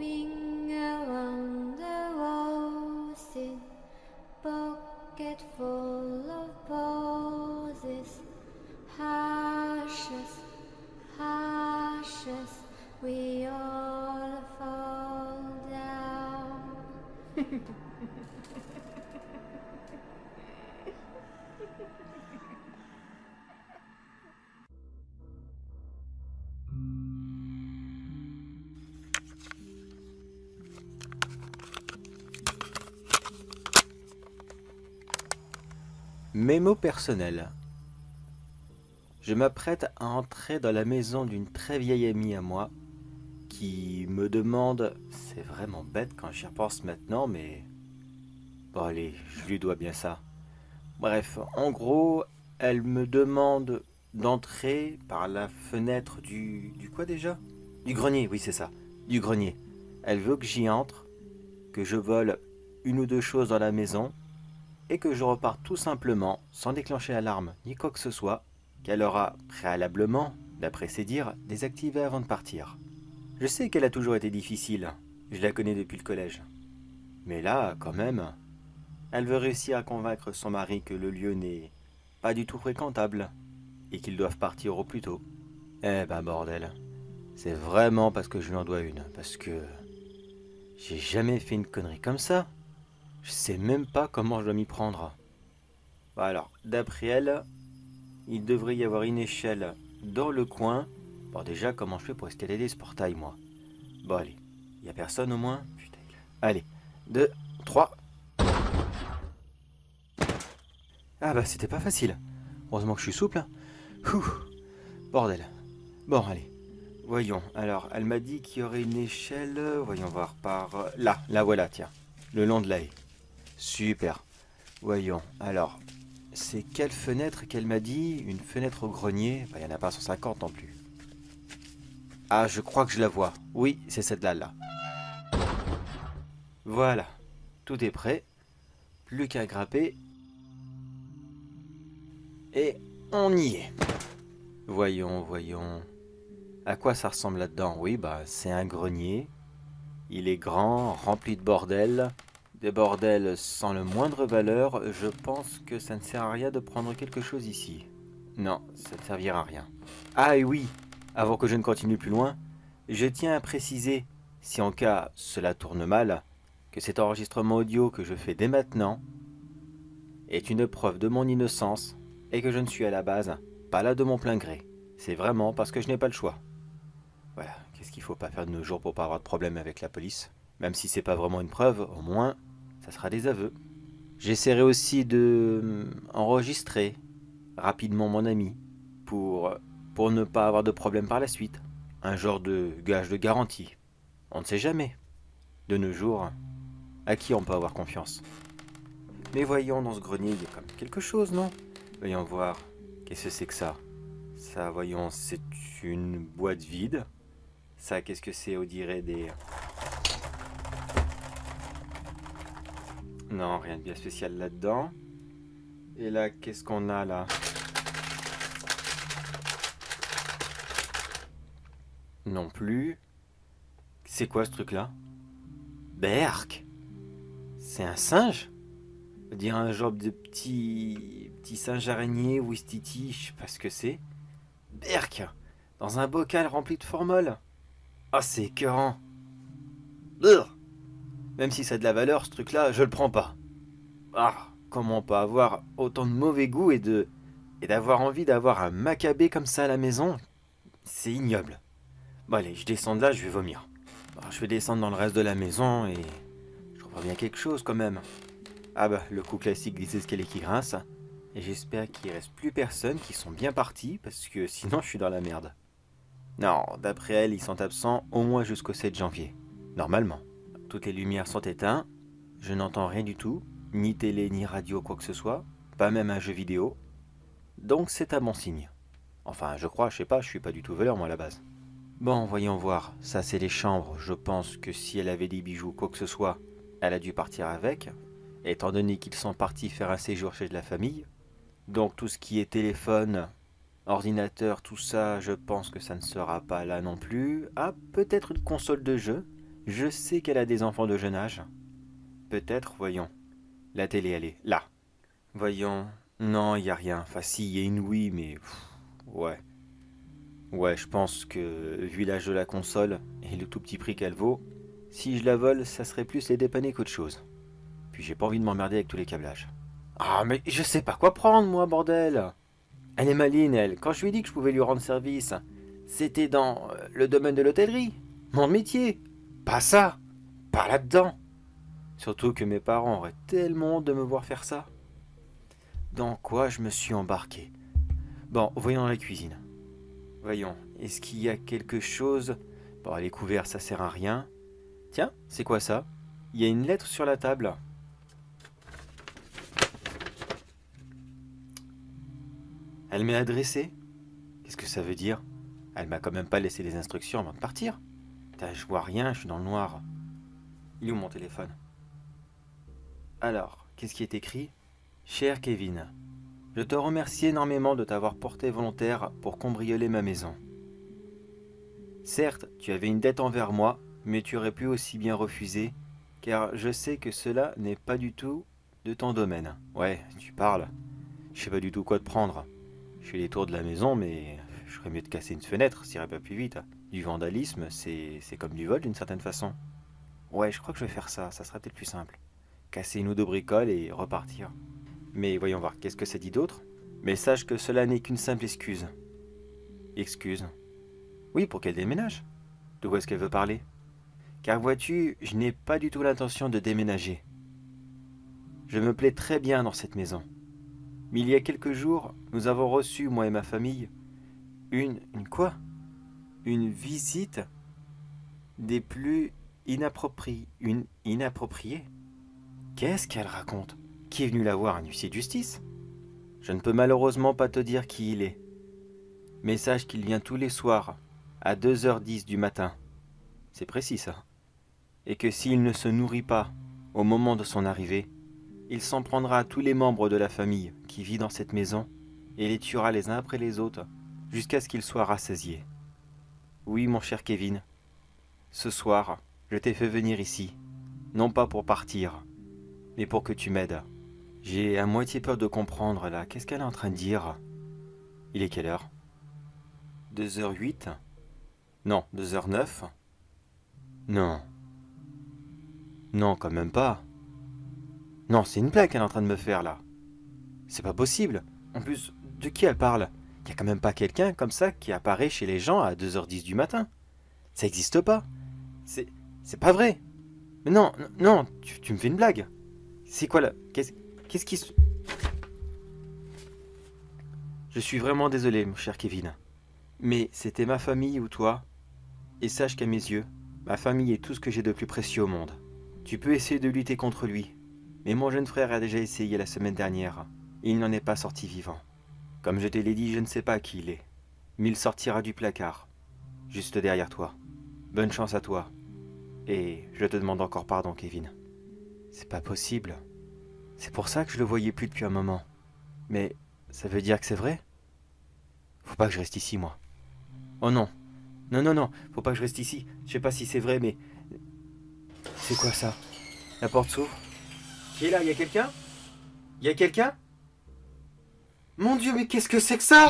Ring around the roses, pocket full of posies. Ashes, ashes, we all fall down. Mémo personnel. Je m'apprête à entrer dans la maison d'une très vieille amie à moi qui me demande, c'est vraiment bête quand j'y repense maintenant, mais bon allez, je lui dois bien ça. Bref, en gros, elle me demande d'entrer par la fenêtre du quoi déjà? Du grenier, oui c'est ça, du grenier. Elle veut que j'y entre, que je vole une ou deux choses dans la maison et que je reparte tout simplement, sans déclencher l'alarme ni quoi que ce soit, qu'elle aura préalablement, d'après ses dires, désactivé avant de partir. Je sais qu'elle a toujours été difficile, je la connais depuis le collège. Mais là, quand même, elle veut réussir à convaincre son mari que le lieu n'est pas du tout fréquentable et qu'ils doivent partir au plus tôt. Eh ben bordel, c'est vraiment parce que je lui en dois une, parce que j'ai jamais fait une connerie comme ça. Je sais même pas comment je dois m'y prendre. Bon alors, d'après elle, il devrait y avoir une échelle dans le coin. Bon déjà, comment je fais pour escalader ce portail, moi? Bon allez, y a personne au moins? Putain. Allez, 2, 3. Ah bah c'était pas facile. Heureusement que je suis souple. Ouh, bordel. Bon allez, voyons. Alors, elle m'a dit qu'il y aurait une échelle. Voyons voir par là. La voilà, tiens. Le long de la haie. Super. Voyons. Alors, c'est quelle fenêtre qu'elle m'a dit? Une fenêtre au grenier? Bah, il n'y en a pas 150 non plus. Ah, je crois que je la vois. Oui, c'est celle-là, là. Voilà. Tout est prêt. Plus qu'à grimper. Et on y est. Voyons, voyons. À quoi ça ressemble là-dedans? Oui, bah, c'est un grenier. Il est grand, rempli de bordel. Des bordels sans le moindre valeur. Je pense que ça ne sert à rien de prendre quelque chose ici. Non, ça ne servira à rien. Ah et oui, avant que je ne continue plus loin, je tiens à préciser, si en cas cela tourne mal, que cet enregistrement audio que je fais dès maintenant est une preuve de mon innocence et que je ne suis à la base pas là de mon plein gré. C'est vraiment parce que je n'ai pas le choix. Voilà, qu'est-ce qu'il faut pas faire de nos jours pour pas avoir de problème avec la police? Même si c'est pas vraiment une preuve, au moins, ça sera des aveux. J'essaierai aussi de enregistrer rapidement mon ami pour, pour ne pas avoir de problème par la suite. Un genre de gage de garantie. On ne sait jamais. De nos jours, à qui on peut avoir confiance? Mais voyons, dans ce grenier, il y a quand même quelque chose, non? Voyons voir. Qu'est-ce que c'est que ça? Ça, voyons, c'est une boîte vide. Ça, qu'est-ce que c'est? On dirait des... Non, rien de bien spécial là-dedans. Et là, qu'est-ce qu'on a là? Non plus. C'est quoi ce truc-là? Berk! C'est un singe? On dirait un genre de petit singe araignée ou istiti, je sais pas ce que c'est. Berk! Dans un bocal rempli de formol. Ah, c'est écœurant. Brrr. Même si ça a de la valeur, ce truc-là, je le prends pas. Ah, comment on peut avoir autant de mauvais goût et d'avoir envie d'avoir un macabé comme ça à la maison? C'est ignoble. Bon allez, je descends de là, je vais vomir. Alors, je vais descendre dans le reste de la maison et je revois bien quelque chose quand même. Ah bah, le coup classique des escaliers qui grincent. Et j'espère qu'il reste plus personne, qu'ils sont bien partis, parce que sinon je suis dans la merde. Non, d'après elle, ils sont absents au moins jusqu'au 7 janvier. Normalement. Toutes les lumières sont éteintes, je n'entends rien du tout, ni télé, ni radio, quoi que ce soit, pas même un jeu vidéo. Donc c'est un bon signe. Enfin, je crois, je sais pas, je suis pas du tout voleur moi à la base. Bon, voyons voir, ça c'est les chambres, je pense que si elle avait des bijoux, quoi que ce soit, elle a dû partir avec, étant donné qu'ils sont partis faire un séjour chez de la famille. Donc tout ce qui est téléphone, ordinateur, tout ça, je pense que ça ne sera pas là non plus. Ah, peut-être une console de jeu. Je sais qu'elle a des enfants de jeune âge. Peut-être, voyons. La télé, elle est là. Voyons. Non, il y a rien. Enfin, si, il y a une Wii, mais... ouais. Ouais, je pense que, vu l'âge de la console et le tout petit prix qu'elle vaut, si je la vole, ça serait plus les dépanner qu'autre chose. Puis j'ai pas envie de m'emmerder avec tous les câblages. Ah, mais je sais pas quoi prendre, moi, bordel. Elle est maline, elle. Quand je lui ai dit que je pouvais lui rendre service, c'était dans le domaine de l'hôtellerie. Mon métier. Pas ça. Pas là-dedans. Surtout que mes parents auraient tellement honte de me voir faire ça. Dans quoi je me suis embarqué? Bon, voyons dans la cuisine. Voyons, est-ce qu'il y a quelque chose? Bon, les couverts, ça sert à rien. Tiens, c'est quoi ça? Il y a une lettre sur la table. Elle m'est adressée? Qu'est-ce que ça veut dire? Elle m'a quand même pas laissé les instructions avant de partir. Putain, je vois rien, je suis dans le noir. Il est où mon téléphone? Alors, qu'est-ce qui est écrit? Cher Kevin, je te remercie énormément de t'avoir porté volontaire pour cambrioler ma maison. Certes, tu avais une dette envers moi, mais tu aurais pu aussi bien refuser, car je sais que cela n'est pas du tout de ton domaine. Ouais, tu parles. Je sais pas du tout quoi te prendre. Je fais les tours de la maison, mais je ferais mieux de casser une fenêtre, ça irait pas plus vite. Du vandalisme, c'est comme du vol d'une certaine façon. Ouais, je crois que je vais faire ça, ça sera peut-être plus simple. Casser une ou deux bricoles et repartir. Mais voyons voir, qu'est-ce que ça dit d'autre? Mais sache que cela n'est qu'une simple excuse. Excuse? Oui, pour qu'elle déménage. De quoi est-ce qu'elle veut parler? Car vois-tu, je n'ai pas du tout l'intention de déménager. Je me plais très bien dans cette maison. Mais il y a quelques jours, nous avons reçu, moi et ma famille, une quoi? Une visite des plus inappropriées. Qu'est-ce qu'elle raconte? Qui est venu la voir, un huissier de justice? Je ne peux malheureusement pas te dire qui il est. Mais sache qu'il vient tous les soirs, à 2h10 du matin. C'est précis ça. Et que s'il ne se nourrit pas au moment de son arrivée, il s'en prendra à tous les membres de la famille qui vit dans cette maison et les tuera les uns après les autres jusqu'à ce qu'ils soient rassasiés. Oui, mon cher Kevin, ce soir, je t'ai fait venir ici, non pas pour partir, mais pour que tu m'aides. J'ai à moitié peur de comprendre là, qu'est-ce qu'elle est en train de dire? Il est quelle heure? 2h08? Non, 2h09? Non. Non, quand même pas. Non, c'est une blague qu'elle est en train de me faire là. C'est pas possible. En plus, de qui elle parle? Y a quand même pas quelqu'un comme ça qui apparaît chez les gens à 2h10 du matin. Ça existe pas. C'est pas vrai. Mais non, non, tu me fais une blague. C'est quoi là? Qu'est-ce qui se... Je suis vraiment désolé, mon cher Kevin. Mais c'était ma famille ou toi? Et sache qu'à mes yeux, ma famille est tout ce que j'ai de plus précieux au monde. Tu peux essayer de lutter contre lui. Mais mon jeune frère a déjà essayé la semaine dernière. Et il n'en est pas sorti vivant. Comme je te l'ai dit, je ne sais pas qui il est. Mais il sortira du placard. Juste derrière toi. Bonne chance à toi. Et je te demande encore pardon, Kevin. C'est pas possible. C'est pour ça que je le voyais plus depuis un moment. Mais ça veut dire que c'est vrai? Faut pas que je reste ici, moi. Oh non. Non, non, non. Faut pas que je reste ici. Je sais pas si c'est vrai, mais... C'est quoi ça? La porte s'ouvre. Qui est là? Y a quelqu'un? Y a quelqu'un? Mon Dieu, mais qu'est-ce que c'est que ça?